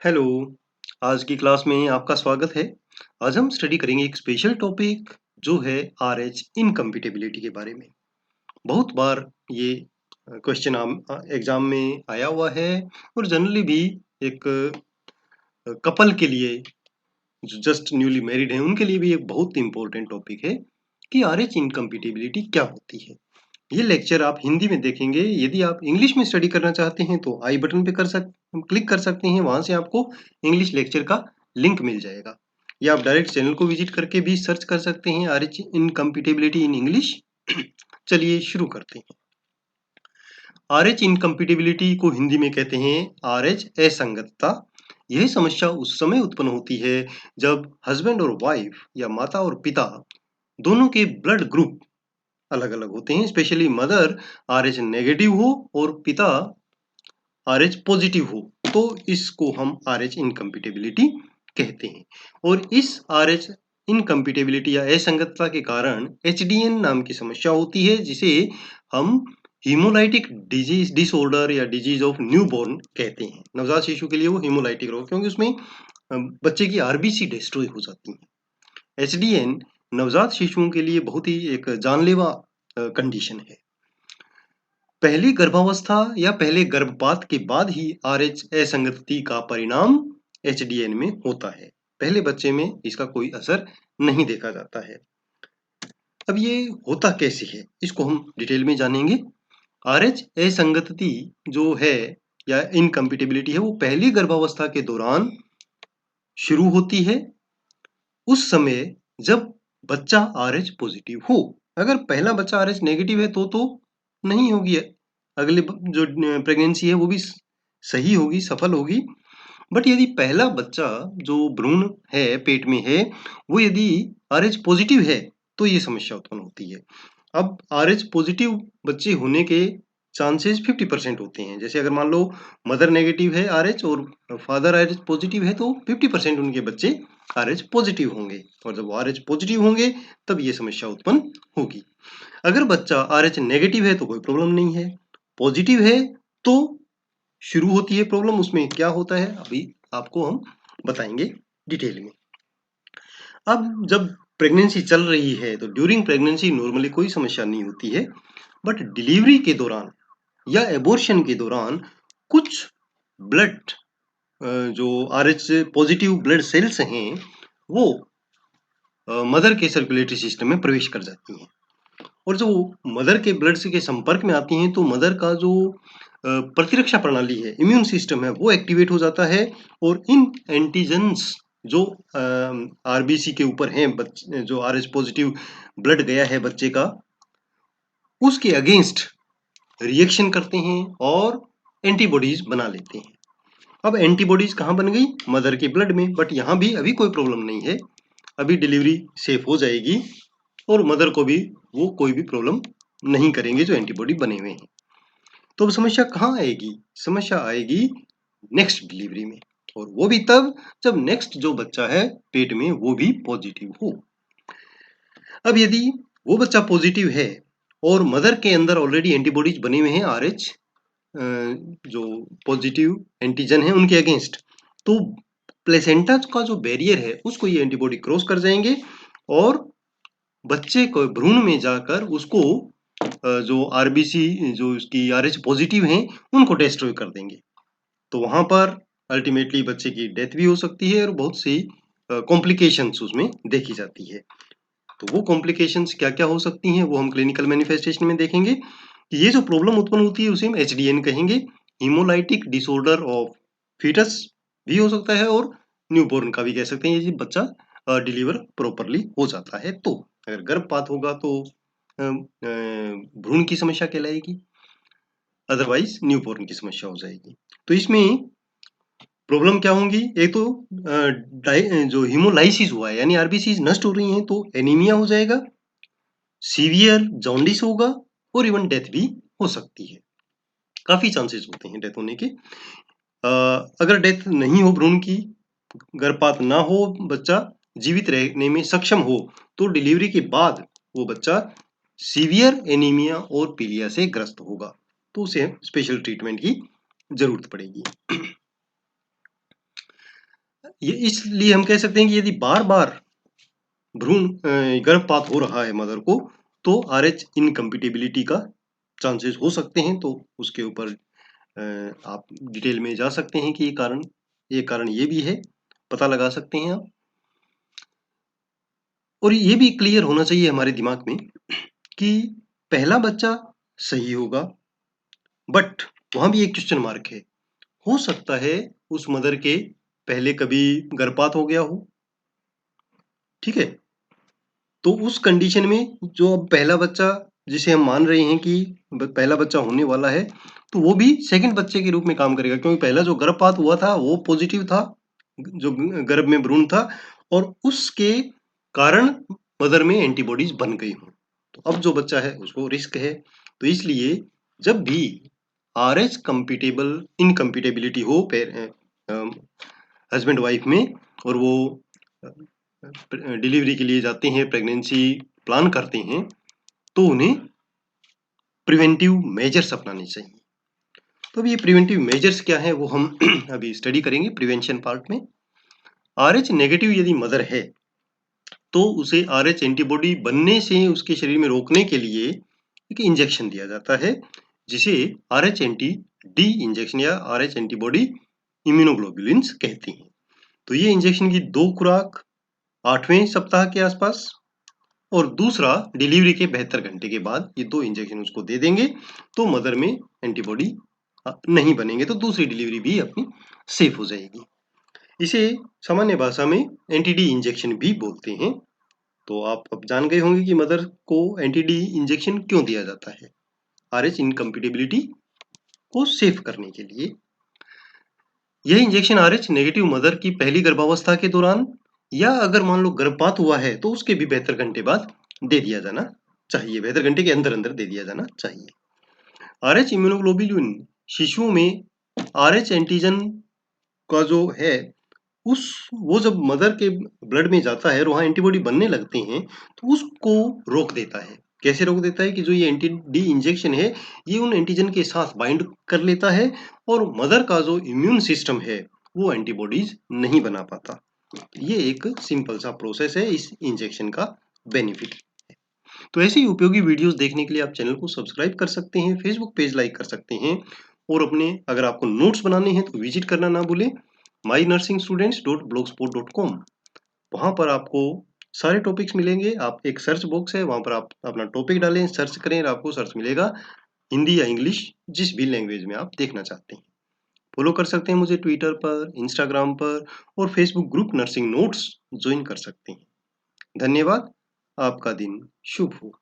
Hello, आज की class में आपका स्वागत है। आज हम स्टडी करेंगे एक स्पेशल टॉपिक जो है आरएच इनकम्पैटिबिलिटी के बारे में। बहुत बार ये क्वेश्चन एग्जाम में आया हुआ है और जनरली भी एक कपल के लिए जो जस्ट न्यूली मैरिड हैं उनके लिए भी एक बहुत इंपॉर्टेंट टॉपिक है कि आरएच इनकम्पैटिबिलिटी क्या होती है। ये लेक्चर आप हिंदी में देखेंगे। यदि आप इंग्लिश में स्टडी करना चाहते हैं तो आई बटन पे क्लिक कर सकते हैं। वहां से आपको इंग्लिश लेक्चर का लिंक मिल जाएगा या आप डायरेक्ट चैनल को विजिट करके भी सर्च कर सकते हैं आरएच इनकम्पैटिबिलिटी इन इंग्लिश। चलिए शुरू करते हैं। आरएच इनकम्पैटिबिलिटी को हिंदी में कहते हैं आरएच असंगतता। यह समस्या उस समय उत्पन्न होती है जब हस्बैंड और वाइफ या माता और पिता दोनों के ब्लड ग्रुप अलग-अलग होते हैं। स्पेशली मदर आरएच नेगेटिव हो और पिता आरएच पॉजिटिव हो तो इसको हम आरएच इनकम्पैटिबिलिटी कहते हैं। और इस आरएच इनकम्पैटिबिलिटी या असंगतता के कारण एचडीएन नाम की समस्या होती है जिसे हम हीमोलाइटिक डिजीज डिसऑर्डर या डिजीज ऑफ न्यूबॉर्न कहते हैं। नवजात शिशु के लिए वो हीमोलाइटिक रोग, क्योंकि उसमें बच्चे की आरबीसी डिस्ट्रॉय हो जाती है। एचडीएन नवजात शिशुओं के लिए बहुत ही एक जानलेवा कंडीशन है। पहली गर्भावस्था या पहले गर्भपात के बाद ही आरएच असंगति का परिणाम एचडीएन में होता है। पहले बच्चे में इसका कोई असर नहीं देखा जाता है। अब ये होता कैसे है, इसको हम डिटेल में जानेंगे। आरएच असंगति जो है या इनकम्पैटिबिलिटी है वो पहली गर्भावस्था के दौरान शुरू होती है, उस समय जब बच्चा आरएच पॉजिटिव हो। अगर पहला बच्चा आरएच नेगेटिव है तो नहीं होगी। अगले जो प्रेगनेंसी है वो भी सही होगी, सफल होगी। बट यदि पहला बच्चा जो भ्रूण है पेट में है वो यदि आरएच पॉजिटिव है तो ये समस्या उत्पन्न होती है। अब आरएच पॉजिटिव बच्चे होने के चांसेस 50% होते हैं। जैसे अगर मान लो मदर नेगेटिव है आरएच और फादर आरएच पॉजिटिव है तो 50% उनके बच्चे आरएच पॉजिटिव होंगे, और जब आरएच पॉजिटिव होंगे तब ये समस्या उत्पन्न होगी। अगर बच्चा आरएच नेगेटिव है तो कोई प्रॉब्लम नहीं है, पॉजिटिव है तो शुरू होती है प्रॉब्लम। उसमें क्या होता है अभी आपको हम बताएंगे डिटेल में। अब जब प्रेगनेंसी चल रही है तो ड्यूरिंग प्रेगनेंसी नॉर्मली कोई समस्या नहीं होती है, बट डिलीवरी के दौरान या एबॉर्शन के दौरान कुछ ब्लड जो आरएच पॉजिटिव ब्लड सेल्स हैं वो मदर के सर्कुलेटरी सिस्टम में प्रवेश कर जाती हैं, और जो मदर के ब्लड के संपर्क में आती हैं तो मदर का जो प्रतिरक्षा प्रणाली है, इम्यून सिस्टम है, वो एक्टिवेट हो जाता है। और इन एंटीजेंस जो आरबीसी के ऊपर हैं, जो आरएच पॉजिटिव ब्लड गया है बच्चे का, उसके अगेंस्ट रिएक्शन करते हैं और एंटीबॉडीज बना लेते हैं। अब एंटीबॉडीज कहाँ बन गई? मदर के ब्लड में। बट यहाँ भी अभी कोई प्रॉब्लम नहीं है, अभी डिलीवरी सेफ हो जाएगी और मदर को भी वो कोई भी प्रॉब्लम नहीं करेंगे जो एंटीबॉडी बने हुए हैं। तो अब समस्या कहाँ आएगी? समस्या आएगी नेक्स्ट डिलीवरी में, और वो भी तब जब नेक्स्ट जो बच्चा है पेट में वो भी पॉजिटिव हो। अब यदि वो बच्चा पॉजिटिव है और मदर के अंदर ऑलरेडी एंटीबॉडीज बने हुए हैं आरएच जो पॉजिटिव एंटीजन है उनके अगेंस्ट, तो प्लेसेंटा का जो बैरियर है उसको ये एंटीबॉडी क्रॉस कर जाएंगे और बच्चे को भ्रूण में जाकर उसको जो आरबीसी जो इसकी आरएच पॉजिटिव हैं उनको डिस्ट्रॉय कर देंगे। तो वहां पर अल्टीमेटली बच्चे की डेथ भी हो सकती है और बहुत सी कॉम्प्लिकेशंस उसमें देखी जाती है। तो वो कॉम्प्लिकेशंस क्या क्या हो सकती हैं वो हम क्लिनिकल मैनिफेस्टेशन में देखेंगे। ये जो प्रॉब्लम उत्पन्न होती है उसे हम एचडीएन कहेंगे, हीमोलाइटिक डिसऑर्डर ऑफ फीटस भी हो सकता है और न्यूबॉर्न का भी कह सकते हैं, ये बच्चा डिलीवर प्रॉपरली हो जाता है। तो अगर गर्भपात होगा तो भ्रूण की समस्या कहलाएगी, अदरवाइज न्यूबॉर्न की समस्या हो जाएगी। तो इसमें प्रॉब्लम क्या होंगी? एक तो जो हीमोलाइसिस हुआ है यानी आरबीसी नष्ट हो रही हैं तो एनीमिया हो जाएगा, सीवियर जॉन्डिस होगा और इवन डेथ भी हो सकती है। काफी चांसेस होते हैं डेथ होने के। अगर डेथ नहीं हो भ्रूण की, गर्भपात ना हो, बच्चा जीवित रहने में सक्षम हो तो डिलीवरी के बाद वो बच्चा सीवियर एनीमिया और पीलिया से ग्रस्त होगा, तो उसे स्पेशल ट्रीटमेंट की जरूरत पड़ेगी। ये इसलिए हम कह सकते हैं कि यदि बार-बार भ्रूण गर्भपात हो रहा है मदर को, तो RH इनकम्पैटिबिलिटी का चांसेस हो सकते हैं। तो उसके ऊपर आप डिटेल में जा सकते हैं कि ये कारण ये भी है, पता लगा सकते हैं आप। और ये भी क्लियर होना चाहिए हमारे दिमाग में कि पहला बच्चा सही होगा, बट वहाँ भी एक क्वेश्चन मार्क है। हो सकता है उस मदर के पहले कभी गर्भपात हो गया हो, ठीक है? तो उस कंडीशन में जो अब पहला बच्चा जिसे हम मान रहे हैं कि पहला बच्चा होने वाला है, तो वो भी सेकंड बच्चे के रूप में काम करेगा, क्योंकि पहला जो गर्भपात हुआ था वो पॉजिटिव था, जो गर्भ में भ्रूण था, और उसके कारण मदर में एंटीबॉडीज बन गई हूँ। तो अब जो बच्चा है उसको रिस्क है। तो इसलिए जब भी RH कंपिटेबल इनकम्पिटेबिलिटी हो हस्बैंड वाइफ में, और वो डिलीवरी के लिए जाते हैं, प्रेगनेंसी प्लान करते हैं, तो उन्हें प्रिवेंटिव मेजर्स अपनाने चाहिए। तो अब ये प्रिवेंटिव मेजर्स क्या है वो हम अभी स्टडी करेंगे प्रिवेंशन पार्ट में। RH नेगेटिव यदि मदर है तो उसे RH एंटीबॉडी बनने से उसके शरीर में रोकने के लिए एक इंजेक्शन दिया जाता है, जिसे RH एंटी डी इंजेक्शन या RH एंटीबॉडी इम्यूनोग्लोबुलिन्स कहते हैं। तो ये इंजेक्शन की 2 खुराक 8वें सप्ताह के आसपास, और दूसरा डिलीवरी के 72 घंटे के बाद ये 2 इंजेक्शन उसको दे देंगे, तो मदर में एंटीबॉडी नहीं बनेंगे, तो दूसरी डिलीवरी भी अपनी सेफ हो जाएगी। इसे सामान्य भाषा में एंटी-डी इंजेक्शन भी बोलते हैं। तो आप अब जान गए होंगे कि मदर को एंटी-डी इंजेक्शन क्यों दिया जाता है। RH इनकम्पैटिबिलिटी को सेफ करने के लिए। यह इंजेक्शन RH नेगेटिव मदर की पहली गर्भावस्था के दौरान, या अगर मान लो गर्भपात हुआ है तो उसके भी 72 घंटे बाद दे दिया जाना चाहिए, 72 घंटे के अंदर अंदर दे दिया जाना चाहिए। RH इम्यूनोग्लोबुलिन शिशुओं में RH एंटीजन का जो है, वो जब मदर के ब्लड में जाता है और वहाँ एंटीबॉडी बनने लगते हैं, तो उसको रोक देता है। कैसे रोक देता है कि जो ये एंटी डी इंजेक्शन है, ये उन एंटीजन के साथ बाइंड कर लेता है, और मदर का जो इम्यून सिस्टम है वो एंटीबॉडीज नहीं बना पाता। ये एक सिंपल सा प्रोसेस है इस इंजेक्शन का बेनिफिट। तो ऐसे ही उपयोगी वीडियोस देखने के लिए आप चैनल को सब्सक्राइब कर सकते हैं, फेसबुक पेज लाइक कर सकते हैं, और अगर आपको नोट्स बनाने हैं तो विजिट करना ना भूलें mynursingstudents.blogspot.com। वहाँ पर आपको सारे टॉपिक्स मिलेंगे। आप एक सर्च बॉक्स है, वहाँ पर आप अपना टॉपिक डालें, सर्च करें, और आपको सर्च मिलेगा हिंदी या इंग्लिश, जिस भी लैंग्वेज में आप देखना चाहते हैं। फॉलो कर सकते हैं मुझे ट्विटर पर, इंस्टाग्राम पर, और Facebook group nursing notes join कर सकते हैं। धन्यवाद। आपका दिन शुभ हो।